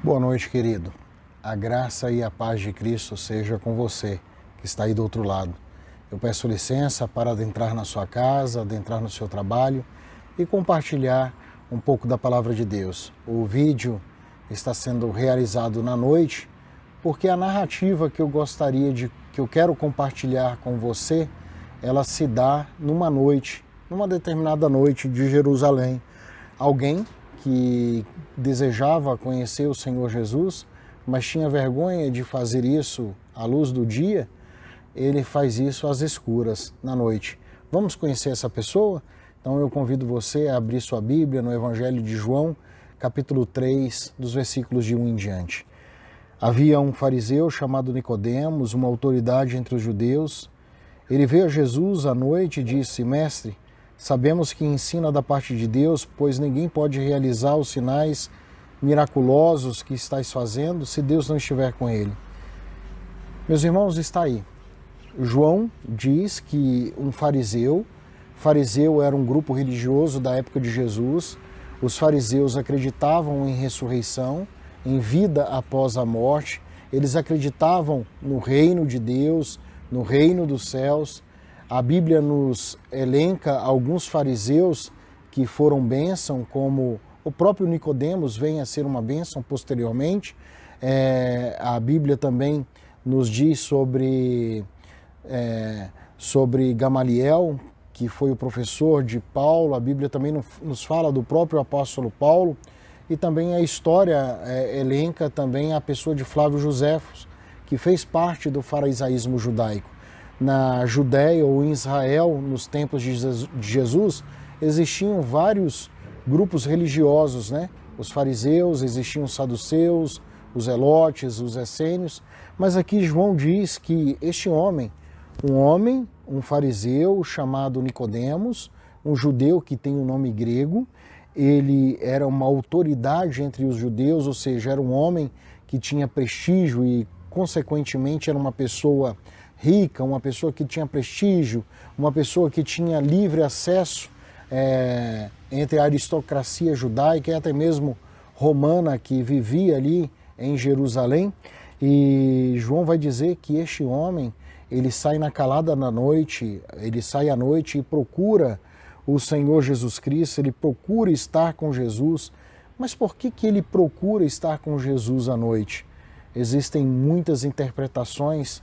Boa noite, querido. A graça e a paz de Cristo seja com você, que está aí do outro lado. Eu peço licença para adentrar na sua casa, adentrar no seu trabalho e compartilhar um pouco da palavra de Deus. O vídeo está sendo realizado na noite, porque a narrativa que eu quero compartilhar com você, ela se dá numa noite, numa determinada noite de Jerusalém. Alguém que desejava conhecer o Senhor Jesus, mas tinha vergonha de fazer isso à luz do dia, ele faz isso às escuras, na noite. Vamos conhecer essa pessoa? Então eu convido você a abrir sua Bíblia no Evangelho de João, capítulo 3, dos versículos de 1 em diante. Havia um fariseu chamado Nicodemos, uma autoridade entre os judeus. Ele veio a Jesus à noite e disse: Mestre, sabemos que ensina da parte de Deus, pois ninguém pode realizar os sinais miraculosos que estás fazendo se Deus não estiver com ele. Meus irmãos, está aí. João diz que um fariseu era um grupo religioso da época de Jesus. Os fariseus acreditavam em ressurreição, em vida após a morte. Eles acreditavam no reino de Deus, no reino dos céus. A Bíblia nos elenca alguns fariseus que foram bênção, como o próprio Nicodemos vem a ser uma bênção posteriormente. A Bíblia também nos diz sobre Gamaliel, que foi o professor de Paulo. A Bíblia também nos fala do próprio apóstolo Paulo. E também a história elenca também a pessoa de Flávio Joséfos, que fez parte do farisaísmo judaico. Na Judéia ou em Israel, nos tempos de Jesus, existiam vários grupos religiosos, né? Os fariseus, existiam os saduceus, os zelotes, os essênios. Mas aqui João diz que este homem, um fariseu chamado Nicodemos, um judeu que tem um nome grego, ele era uma autoridade entre os judeus, ou seja, era um homem que tinha prestígio e, consequentemente, era uma pessoa rica, uma pessoa que tinha prestígio, uma pessoa que tinha livre acesso entre a aristocracia judaica e até mesmo romana que vivia ali em Jerusalém. E João vai dizer que este homem, ele sai na calada da noite, ele sai à noite e procura o Senhor Jesus Cristo, ele procura estar com Jesus. Mas por que ele procura estar com Jesus à noite? Existem muitas interpretações.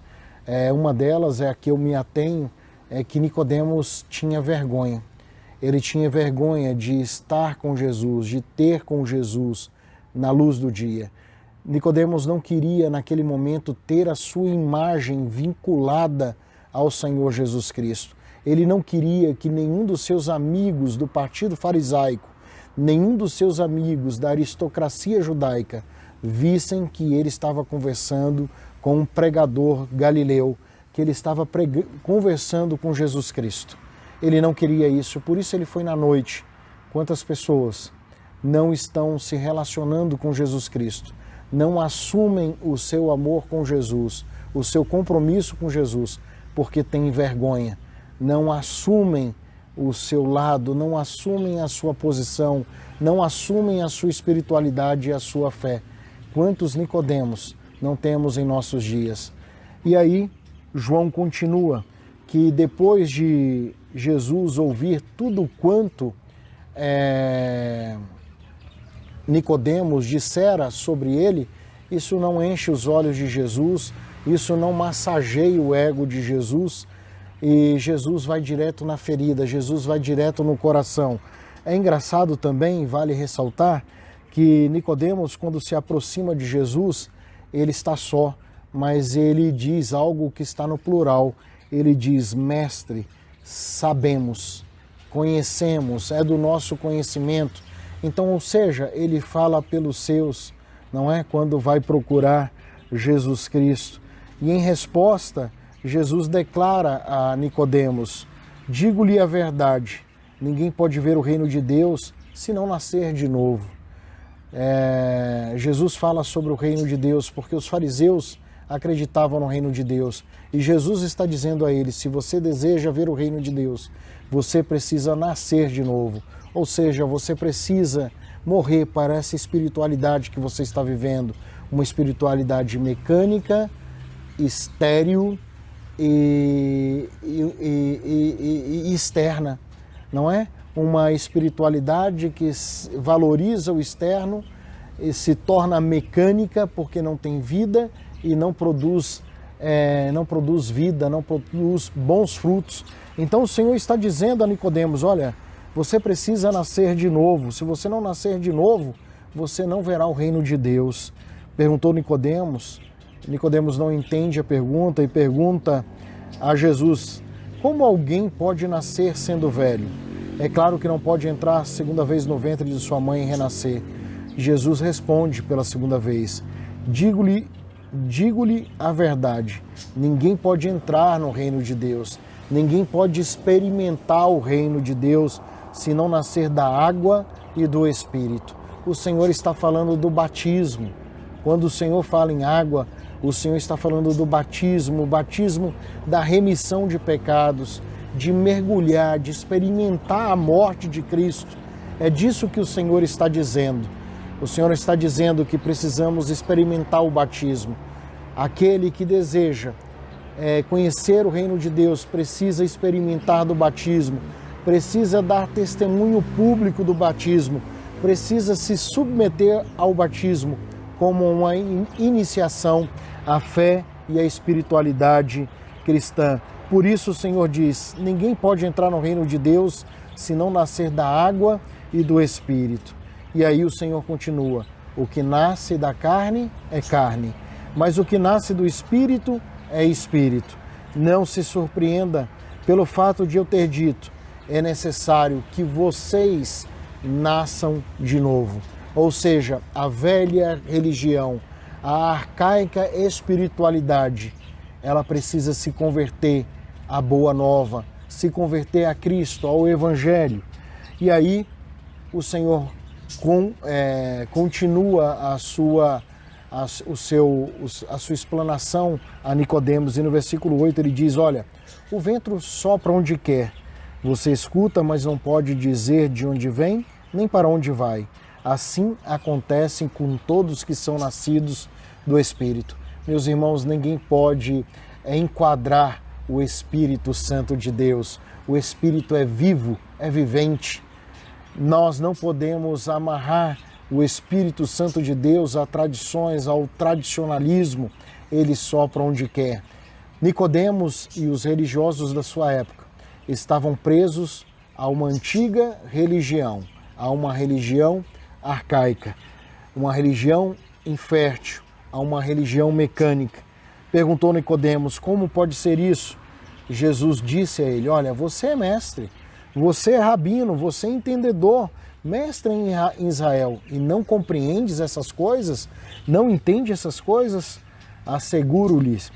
Uma delas é a que eu me atenho, é que Nicodemos tinha vergonha. Ele tinha vergonha de estar com Jesus, de ter com Jesus na luz do dia. Nicodemos não queria, naquele momento, ter a sua imagem vinculada ao Senhor Jesus Cristo. Ele não queria que nenhum dos seus amigos do partido farisaico, nenhum dos seus amigos da aristocracia judaica, vissem que ele estava conversando com um pregador galileu, que ele estava conversando com Jesus Cristo. Ele não queria isso, por isso ele foi na noite. Quantas pessoas não estão se relacionando com Jesus Cristo, não assumem o seu amor com Jesus, o seu compromisso com Jesus, porque têm vergonha, não assumem o seu lado, não assumem a sua posição, não assumem a sua espiritualidade e a sua fé. Quantos Nicodemos não temos em nossos dias? E aí, João continua que depois de Jesus ouvir tudo quanto Nicodemos dissera sobre ele, isso não enche os olhos de Jesus, isso não massageia o ego de Jesus, e Jesus vai direto na ferida, Jesus vai direto no coração. É engraçado também, vale ressaltar, que Nicodemos, quando se aproxima de Jesus, ele está só, mas ele diz algo que está no plural. Ele diz: Mestre, sabemos, conhecemos, é do nosso conhecimento. Então, ou seja, ele fala pelos seus, não é? Quando vai procurar Jesus Cristo. E em resposta, Jesus declara a Nicodemos: digo-lhe a verdade, ninguém pode ver o reino de Deus se não nascer de novo. Jesus fala sobre o reino de Deus porque os fariseus acreditavam no reino de Deus. E Jesus está dizendo a eles: se você deseja ver o reino de Deus, você precisa nascer de novo. Ou seja, você precisa morrer para essa espiritualidade que você está vivendo, uma espiritualidade mecânica, estéril e externa, não é? Uma espiritualidade que valoriza o externo e se torna mecânica porque não tem vida e não produz vida, não produz bons frutos. Então o Senhor está dizendo a Nicodemos, olha, você precisa nascer de novo. Se você não nascer de novo, você não verá o reino de Deus. Perguntou Nicodemos. Nicodemos não entende a pergunta e pergunta a Jesus, como alguém pode nascer sendo velho? É claro que não pode entrar segunda vez no ventre de sua mãe e renascer. Jesus responde pela segunda vez, digo-lhe a verdade, ninguém pode entrar no reino de Deus, ninguém pode experimentar o reino de Deus se não nascer da água e do Espírito. O Senhor está falando do batismo. Quando o Senhor fala em água, o Senhor está falando do batismo, o batismo da remissão de pecados, de mergulhar, de experimentar a morte de Cristo. É disso que o Senhor está dizendo. O Senhor está dizendo que precisamos experimentar o batismo. Aquele que deseja conhecer o reino de Deus precisa experimentar do batismo, precisa dar testemunho público do batismo, precisa se submeter ao batismo como uma iniciação à fé e à espiritualidade cristã. Por isso o Senhor diz, ninguém pode entrar no reino de Deus se não nascer da água e do Espírito. E aí o Senhor continua, o que nasce da carne é carne, mas o que nasce do Espírito é Espírito. Não se surpreenda pelo fato de eu ter dito, é necessário que vocês nasçam de novo. Ou seja, a velha religião, a arcaica espiritualidade, ela precisa se converter à boa nova, se converter a Cristo, ao Evangelho. E aí o Senhor continua a sua explanação a Nicodemos, e no versículo 8 ele diz, olha, o vento sopra onde quer, você escuta, mas não pode dizer de onde vem, nem para onde vai. Assim acontece com todos que são nascidos do Espírito. Meus irmãos, ninguém pode enquadrar o Espírito Santo de Deus. O Espírito é vivo, é vivente. Nós não podemos amarrar o Espírito Santo de Deus a tradições, ao tradicionalismo. Ele sopra onde quer. Nicodemos e os religiosos da sua época estavam presos a uma antiga religião, a uma religião arcaica, uma religião infértil, a uma religião mecânica. Perguntou Nicodemos, como pode ser isso? Jesus disse a ele, olha, você é mestre, você é rabino, você é entendedor, mestre em Israel, e não compreendes essas coisas? Não entende essas coisas? Asseguro-lhes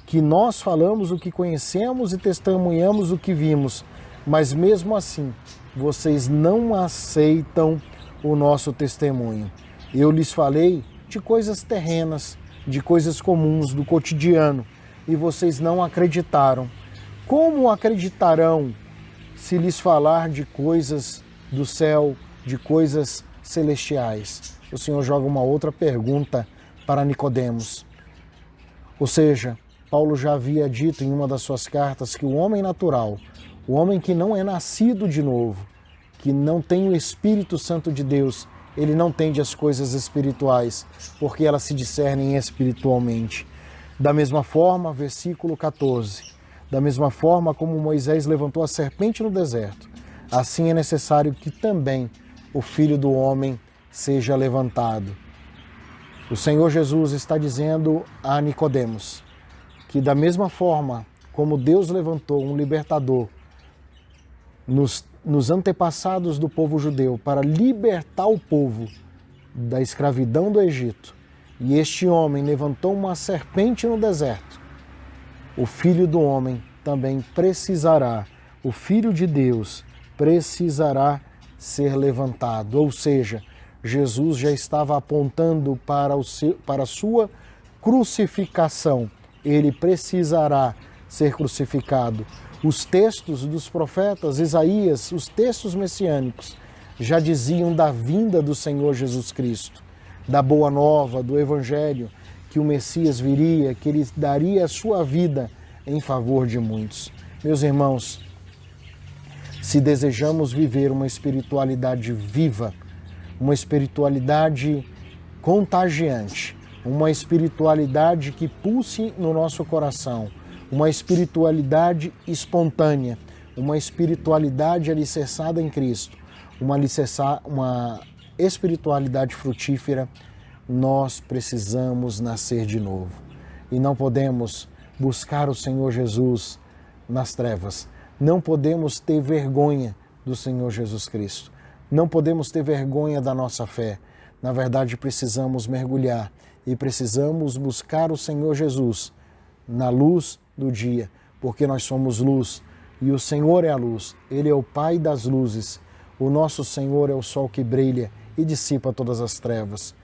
que nós falamos o que conhecemos e testemunhamos o que vimos, mas mesmo assim, vocês não aceitam o nosso testemunho. Eu lhes falei de coisas terrenas, de coisas comuns, do cotidiano, e vocês não acreditaram. Como acreditarão se lhes falar de coisas do céu, de coisas celestiais? O Senhor joga uma outra pergunta para Nicodemos. Ou seja, Paulo já havia dito em uma das suas cartas que o homem natural, o homem que não é nascido de novo, que não tem o Espírito Santo de Deus, ele não entende as coisas espirituais, porque elas se discernem espiritualmente. Da mesma forma, versículo 14, da mesma forma como Moisés levantou a serpente no deserto, assim é necessário que também o Filho do Homem seja levantado. O Senhor Jesus está dizendo a Nicodemos que da mesma forma como Deus levantou um libertador nos antepassados do povo judeu para libertar o povo da escravidão do Egito, e este homem levantou uma serpente no deserto, o Filho do Homem também precisará, o Filho de Deus precisará ser levantado. Ou seja, Jesus já estava apontando para a sua crucificação. Ele precisará ser crucificado. Os textos dos profetas Isaías, os textos messiânicos, já diziam da vinda do Senhor Jesus Cristo, da boa nova, do Evangelho, que o Messias viria, que ele daria a sua vida em favor de muitos. Meus irmãos, se desejamos viver uma espiritualidade viva, uma espiritualidade contagiante, uma espiritualidade que pulse no nosso coração, uma espiritualidade espontânea, uma espiritualidade alicerçada em Cristo, uma espiritualidade frutífera, nós precisamos nascer de novo. E não podemos buscar o Senhor Jesus nas trevas. Não podemos ter vergonha do Senhor Jesus Cristo. Não podemos ter vergonha da nossa fé. Na verdade, precisamos mergulhar e precisamos buscar o Senhor Jesus na luz do dia, porque nós somos luz e o Senhor é a luz. Ele é o Pai das luzes. O nosso Senhor é o sol que brilha e dissipa todas as trevas.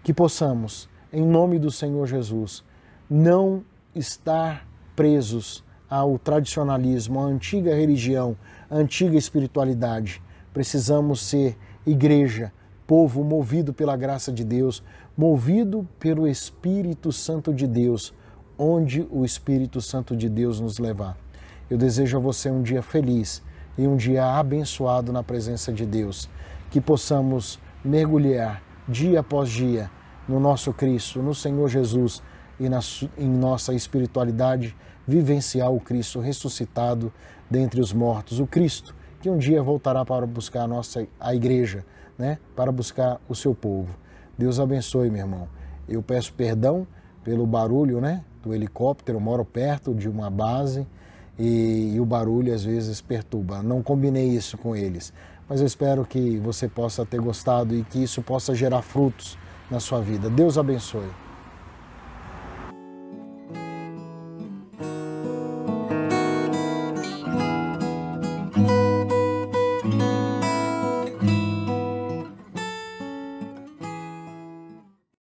Que possamos, em nome do Senhor Jesus, não estar presos ao tradicionalismo, à antiga religião, à antiga espiritualidade. Precisamos ser igreja, povo movido pela graça de Deus, movido pelo Espírito Santo de Deus, onde o Espírito Santo de Deus nos levar. Eu desejo a você um dia feliz e um dia abençoado na presença de Deus, que possamos mergulhar dia após dia no nosso Cristo, no Senhor Jesus e em nossa espiritualidade, vivenciar o Cristo ressuscitado dentre os mortos, o Cristo que um dia voltará para buscar a igreja, né? Para buscar o seu povo. Deus abençoe, meu irmão. Eu peço perdão pelo barulho, né, do helicóptero. Eu moro perto de uma base e o barulho às vezes perturba. Não combinei isso com eles, mas eu espero que você possa ter gostado e que isso possa gerar frutos na sua vida. Deus abençoe.